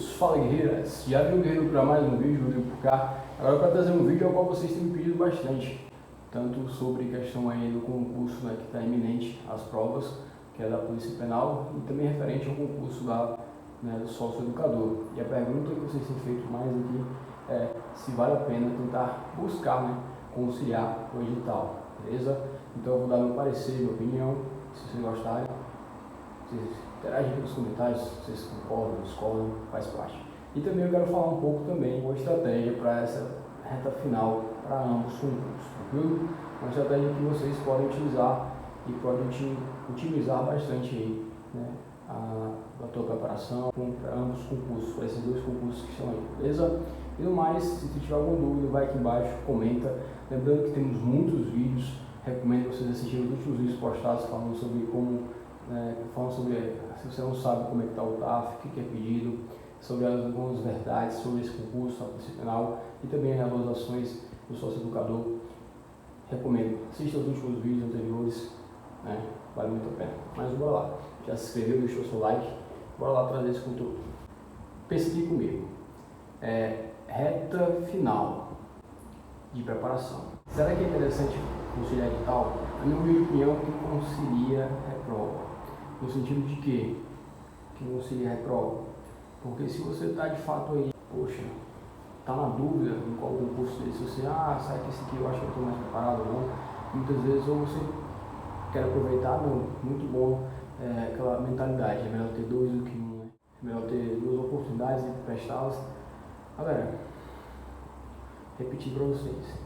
guerreiros, fala guerreiras, já viu o guerreiro para mais um vídeo, Rodrigo por cá. Agora para trazer um vídeo ao qual vocês têm me pedido bastante, tanto sobre questão aí do concurso, né, que está iminente, as provas, que é da Polícia Penal, e também referente ao concurso do sócio-educador. E a pergunta que vocês têm feito mais aqui é se vale a pena tentar buscar, né, conciliar o edital, beleza? Então eu vou dar meu parecer, minha opinião, se vocês gostarem, vocês interagem aqui nos comentários, se vocês concordam, discordam, faz parte. E também eu quero falar um pouco também uma estratégia para essa reta final para ambos os concursos, tranquilo? Uma estratégia que vocês podem utilizar e podem otimizar bastante aí, né, a tua preparação para ambos os concursos, para esses dois concursos que estão aí, beleza? E no mais, se tiver alguma dúvida, vai aqui embaixo, comenta. Lembrando que temos muitos vídeos, recomendo vocês assistirem os últimos vídeos postados falando sobre como, se você não sabe como é que está o TAF, o que é pedido, sobre algumas verdades sobre esse concurso, a Polícia Penal e também as ações do sócio-educador. Recomendo, assista os últimos vídeos anteriores, né? Vale muito a pena. Mas bora lá, já se inscreveu, deixou seu like, bora lá trazer esse conteúdo. Pense aqui comigo, reta final de preparação. Será que é interessante conciliar edital? Na minha opinião, quem concilia reprova. No sentido de que concilia reprova? Porque se você está de fato aí, poxa, está na dúvida em qual concurso desse, você, sabe que esse aqui eu acho que eu estou mais preparado ou não, muitas vezes ou você quer aproveitar, não, muito bom, aquela mentalidade, é melhor ter dois do que um, né? É melhor ter duas oportunidades e prestá-las. Galera, repetir para vocês,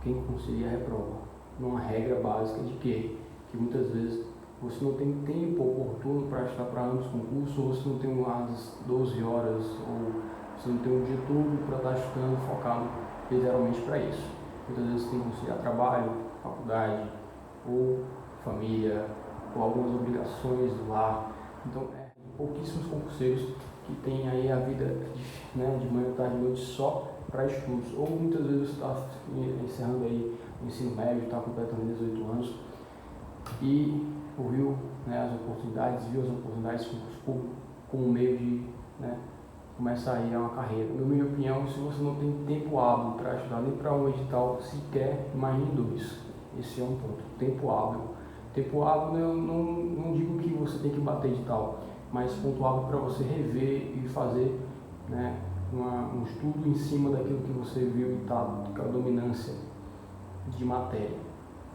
quem concilia reprova. Uma regra básica de que muitas vezes você não tem tempo oportuno para estudar para ambos os concursos, ou você não tem umas 12 horas, ou você não tem um dia todo para estar estudando, focado literalmente para isso. Muitas vezes você tem que conciliar trabalho, faculdade, ou família, ou algumas obrigações do lar. Então, pouquíssimos concurseiros que têm aí a vida de manhã, tarde e noite só para estudos. Ou muitas vezes você está encerrando aí o ensino médio, está completando 18 anos e viu, as oportunidades, viu as oportunidades de concurso público como meio de começar aí uma carreira. Na minha opinião, se você não tem tempo hábil para estudar nem para um edital sequer, imagine dois. Esse é um ponto. Tempo hábil. Tempo hábil, eu não digo que você tem que bater edital, mas ponto hábil para você rever e fazer um estudo em cima daquilo que você viu e está com a dominância de matéria.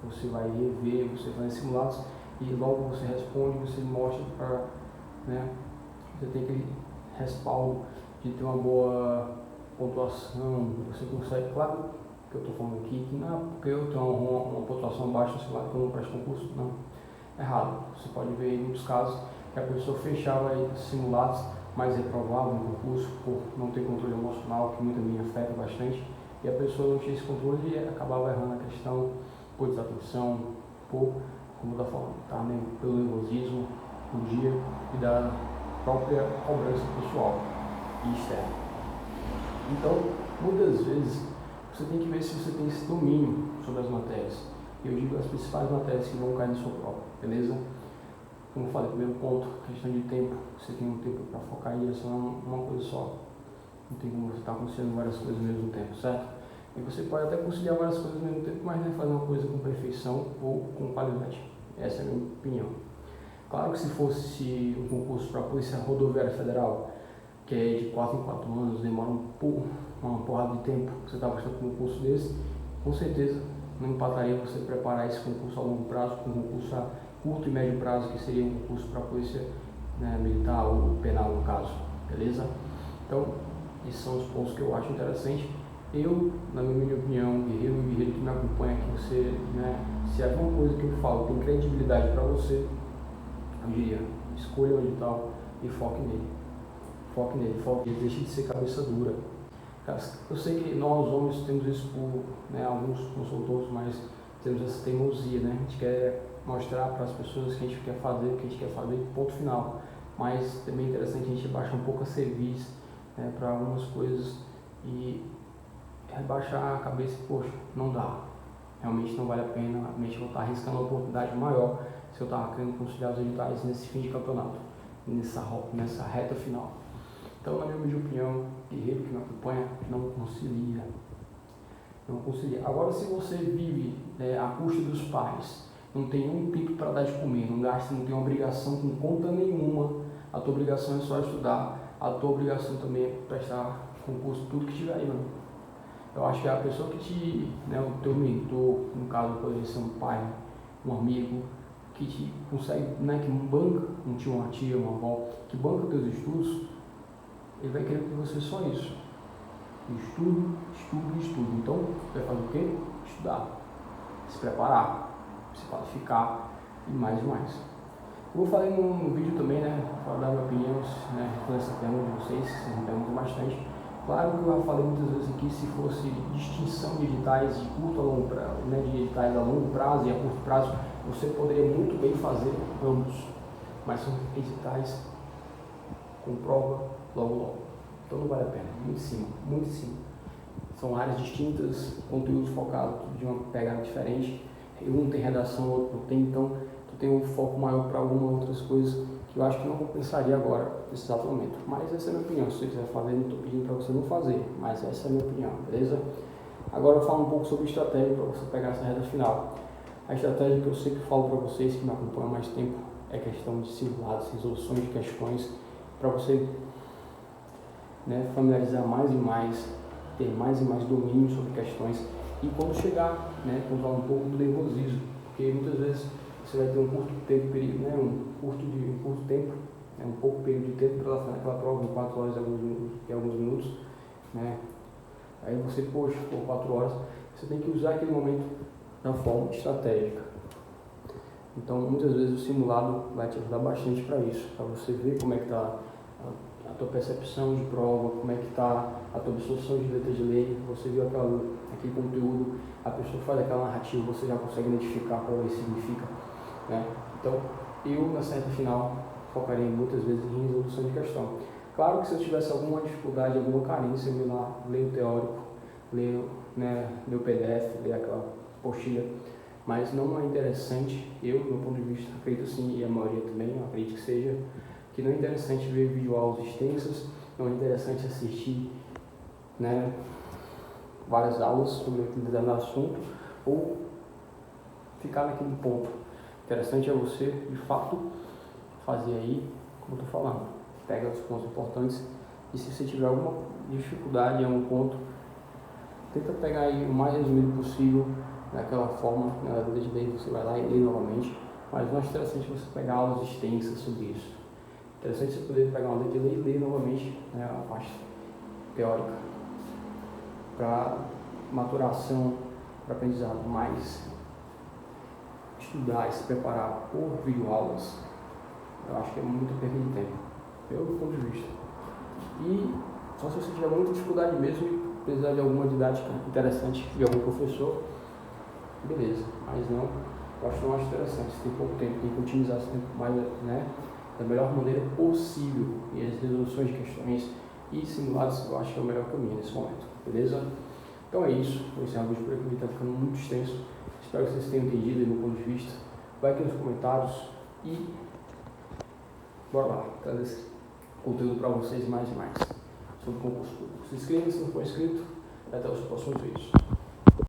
Você vai rever, você faz simulados e logo você responde, você mostra para, você tem aquele respaldo de ter uma boa pontuação, você consegue, claro que eu estou falando aqui, que não é porque eu tenho uma pontuação baixa, sei lá, que eu não presto concurso, não, errado. Você pode ver em muitos casos que a pessoa fechava aí simulados, mas reprovava no concurso por não ter controle emocional, que muito me afeta bastante, e a pessoa não tinha esse controle e acabava errando a questão por desatenção, como da forma, pelo nervosismo do dia e da própria cobrança pessoal e externa. Então, muitas vezes, você tem que ver se você tem esse domínio sobre as matérias. Eu digo as principais matérias que vão cair na sua prova, beleza? Como eu falei, primeiro ponto, questão de tempo. Você tem um tempo para focar em direção a uma coisa só. Não tem como você estar conciliando várias coisas ao mesmo tempo, certo? E você pode até conciliar várias coisas ao mesmo tempo, mas não é fazer uma coisa com perfeição ou com qualidade. Essa é a minha opinião. Claro que se fosse um concurso para a Polícia Rodoviária Federal, que é de 4 em 4 anos, demora uma porrada de tempo, você está prestando um concurso desse, com certeza não empataria você preparar esse concurso a longo prazo com um concurso a curto e médio prazo, que seria um concurso para a Polícia Militar ou Penal, no caso, beleza? Então, esses são os pontos que eu acho interessante. Eu, na minha opinião, guerreiro que me acompanha, que você, se é alguma coisa que eu falo tem credibilidade para você, eu diria, escolha o edital e foque nele. Foque nele, deixe de ser cabeça dura. Eu sei que nós homens temos isso por, alguns não são todos, mas temos essa teimosia, A gente quer mostrar para as pessoas que a gente quer fazer, o que a gente quer fazer, ponto final. Mas também é interessante a gente baixar um pouco a cerviz, para algumas coisas e rebaixar a cabeça e, poxa, não dá. Realmente não vale a pena, realmente eu vou estar arriscando uma oportunidade maior se eu estava querendo conciliar os editais nesse fim de campeonato, nessa reta final. Então, na minha opinião, opinião, guerreiro que me acompanha, não concilia. Não concilia. Agora, se você vive à custa dos pais, não tem um tempo para dar de comer, não gasta, não tem obrigação com conta nenhuma, a tua obrigação é só estudar, a tua obrigação também é prestar concurso, tudo que tiver aí, mano. Eu acho que a pessoa que o teu mentor, no caso pode ser um pai, um amigo, que te consegue, que banca, um tio, uma tia, uma avó, que banca teus estudos, ele vai querer que você só isso. Estudo, estudo, estudo. Então, você vai fazer o quê? Estudar, se preparar, se qualificar e mais e mais. Eu vou falar no vídeo também, falar da minha opinião, responder essa pergunta de vocês me perguntam bastante. Claro que eu já falei muitas vezes aqui, se fosse distinção de editais de curto a longo prazo, de editais a longo prazo e a curto prazo, você poderia muito bem fazer ambos, mas são editais com prova logo logo, então não vale a pena, muito em cima, muito em cima. São áreas distintas, conteúdos focados de uma pegada diferente, um tem redação, o outro não tem, então tu tem um foco maior para algumas outras coisas que eu acho que não compensaria agora, nesse exato momento. Mas essa é a minha opinião, se você quiser fazer, não estou pedindo para você não fazer, mas essa é a minha opinião, beleza? Agora eu falo um pouco sobre estratégia para você pegar essa reta final. A estratégia que eu sempre falo para vocês que me acompanham há mais tempo é questão de simulados, resoluções de questões, para você familiarizar mais e mais, ter mais e mais domínio sobre questões e quando chegar, controlar um pouco do nervosismo, porque muitas vezes você vai ter um curto tempo, um curto tempo, um pouco período de tempo para fazer aquela prova em 4 horas e alguns minutos, Aí você, por 4 horas, você tem que usar aquele momento da forma estratégica. Então, muitas vezes o simulado vai te ajudar bastante para isso, para você ver como é que está a tua percepção de prova, como é que está a tua absorção de letras de lei, você viu aquele conteúdo, a pessoa faz aquela narrativa, você já consegue identificar qual ele significa. Então, eu nessa reta final focaria muitas vezes em resolução de questão. Claro que se eu tivesse alguma dificuldade, alguma carência, eu ia lá, leio o teórico, leio o PDF, leio aquela postilha, mas não é interessante, eu, do meu ponto de vista, acredito sim, e a maioria também, eu acredito que seja, que não é interessante ver videoaulas extensas, não é interessante assistir várias aulas sobre aquele determinado assunto, ou ficar naquele ponto. Interessante é você, de fato, fazer aí, como eu estou falando, pega os pontos importantes e se você tiver alguma dificuldade em algum ponto, tenta pegar aí o mais resumido possível, daquela forma, na vida de lei você vai lá e lê novamente, mas não é interessante você pegar aulas extensas sobre isso. Interessante você poder pegar uma letra de lei e ler novamente a parte teórica, para maturação, para aprendizado, mais estudar e se preparar por videoaulas, eu acho que é muito perda de tempo, pelo ponto de vista. E só se você tiver muita dificuldade mesmo e precisar de alguma didática interessante de algum professor, beleza, mas não, eu acho que não acho interessante, se tem pouco tempo, tem que otimizar esse tempo mais, da melhor maneira possível, e as resoluções de questões e simulados eu acho que é o melhor caminho nesse momento, beleza? Então é isso, vou encerrar o vídeo por aqui, está ficando muito extenso, espero que vocês tenham entendido do meu ponto de vista, vai aqui nos comentários e bora lá, trazer esse conteúdo para vocês mais e mais sobre concurso público. Se inscreva se não for inscrito, até os próximos vídeos.